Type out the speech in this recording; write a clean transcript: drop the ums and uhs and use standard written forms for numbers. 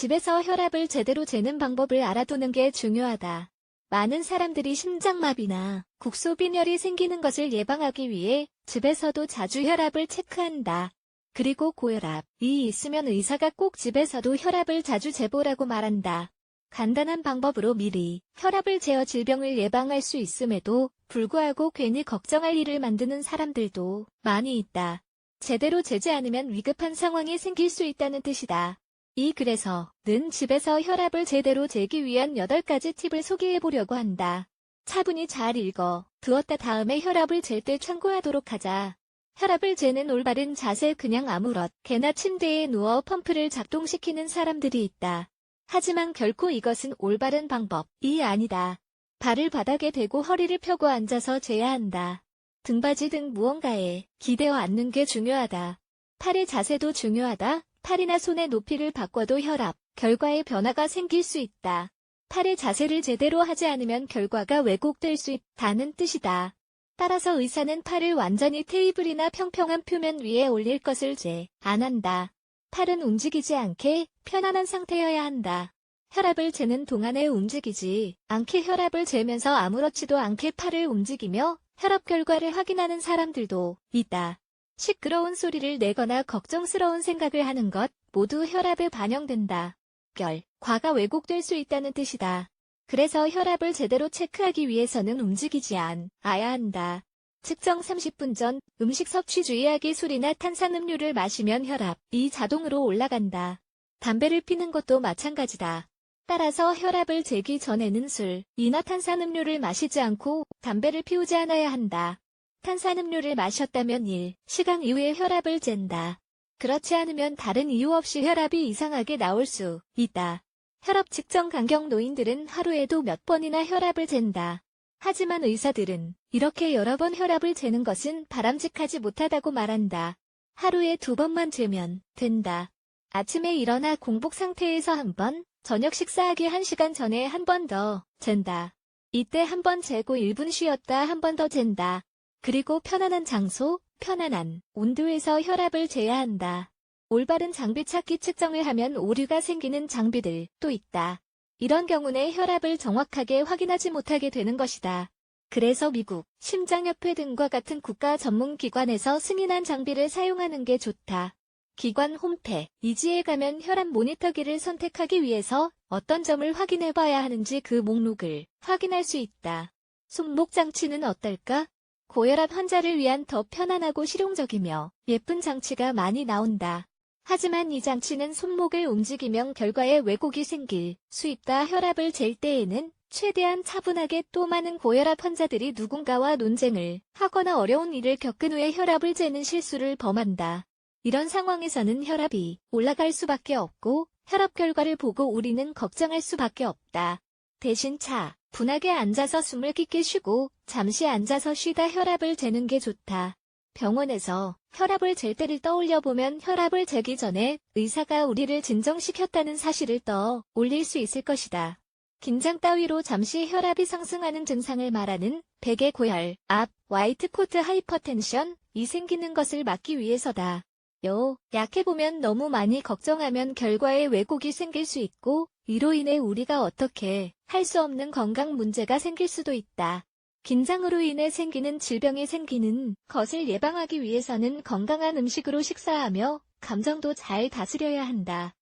집에서 혈압을 제대로 재는 방법을 알아두는 게 중요하다. 많은 사람들이 심장마비나 국소빈혈이 생기는 것을 예방하기 위해 집에서도 자주 혈압을 체크한다. 그리고 고혈압이 있으면 의사가 꼭 집에서도 혈압을 자주 재보라고 말한다. 간단한 방법으로 미리 혈압을 재어 질병을 예방할 수 있음에도 불구하고 괜히 걱정할 일을 만드는 사람들도 많이 있다. 제대로 재지 않으면 위급한 상황이 생길 수 있다는 뜻이다. 그래서는 집에서 혈압을 제대로 재기 위한 8가지 팁을 소개해보려고 한다. 차분히 잘 읽어 두었다 다음에 혈압을 잴 때 참고하도록 하자. 혈압을 재는 올바른 자세. 그냥 아무렇게나 침대에 누워 펌프를 작동시키는 사람들이 있다. 하지만 결코 이것은 올바른 방법이 아니다. 발을 바닥에 대고 허리를 펴고 앉아서 재야 한다. 등받이 등 무언가에 기대어 앉는 게 중요하다. 팔의 자세도 중요하다. 팔이나 손의 높이를 바꿔도 혈압 결과에 변화가 생길 수 있다. 팔의 자세를 제대로 하지 않으면 결과가 왜곡될 수 있다는 뜻이다. 따라서 의사는 팔을 완전히 테이블이나 평평한 표면 위에 올릴 것을 안 한다. 팔은 움직이지 않게 편안한 상태여야 한다. 혈압을 재는 동안에 움직이지 않게 혈압을 재면서 아무렇지도 않게 팔을 움직이며 혈압 결과를 확인하는 사람들도 있다. 시끄러운 소리를 내거나 걱정스러운 생각을 하는 것 모두 혈압에 반영된다. 결과가 왜곡될 수 있다는 뜻이다. 그래서 혈압을 제대로 체크하기 위해서는 움직이지 않아야 한다. 측정 30분 전 음식 섭취 주의하기. 술이나 탄산음료를 마시면 혈압이 자동으로 올라간다. 담배를 피는 것도 마찬가지다. 따라서 혈압을 재기 전에는 술이나 탄산음료를 마시지 않고 담배를 피우지 않아야 한다. 탄산음료를 마셨다면 1시간 이후에 혈압을 잰다. 그렇지 않으면 다른 이유 없이 혈압이 이상하게 나올 수 있다. 혈압 측정 간경. 노인들은 하루에도 몇 번이나 혈압을 잰다. 하지만 의사들은 이렇게 여러 번 혈압을 재는 것은 바람직하지 못하다고 말한다. 하루에 2번만 재면 된다. 아침에 일어나 공복 상태에서 1번, 저녁 식사하기 1시간 전에 1번 더 잰다. 이때 1번 재고 1분 쉬었다 1번 더 잰다. 그리고 편안한 장소, 편안한 온도에서 혈압을 재야 한다. 올바른 장비 찾기. 측정을 하면 오류가 생기는 장비들도 있다. 이런 경우는 혈압을 정확하게 확인하지 못하게 되는 것이다. 그래서 미국 심장협회 등과 같은 국가 전문기관에서 승인한 장비를 사용하는 게 좋다. 기관 홈페이지에 가면 혈압 모니터기를 선택하기 위해서 어떤 점을 확인해봐야 하는지 그 목록을 확인할 수 있다. 손목 장치는 어떨까? 고혈압 환자를 위한 더 편안하고 실용적이며 예쁜 장치가 많이 나온다. 하지만 이 장치는 손목을 움직이면 결과에 왜곡이 생길 수 있다. 혈압을 잴 때에는 최대한 차분하게. 또 많은 고혈압 환자들이 누군가와 논쟁을 하거나 어려운 일을 겪은 후에 혈압을 재는 실수를 범한다. 이런 상황에서는 혈압이 올라갈 수밖에 없고 혈압 결과를 보고 우리는 걱정할 수밖에 없다. 대신 차분하게 앉아서 숨을 깊게 쉬고 잠시 앉아서 쉬다 혈압을 재는 게 좋다. 병원에서 혈압을 잴 때를 떠올려 보면 혈압을 재기 전에 의사가 우리를 진정시켰다는 사실을 떠올릴 수 있을 것이다. 긴장 따위로 잠시 혈압이 상승하는 증상을 말하는 백의 고혈압, 화이트 코트 하이퍼텐션이 생기는 것을 막기 위해서다. 약해보면 너무 많이 걱정하면 결과에 왜곡이 생길 수 있고 이로 인해 우리가 어떻게 할 수 없는 건강 문제가 생길 수도 있다. 긴장으로 인해 생기는 질병이 생기는 것을 예방하기 위해서는 건강한 음식으로 식사하며 감정도 잘 다스려야 한다.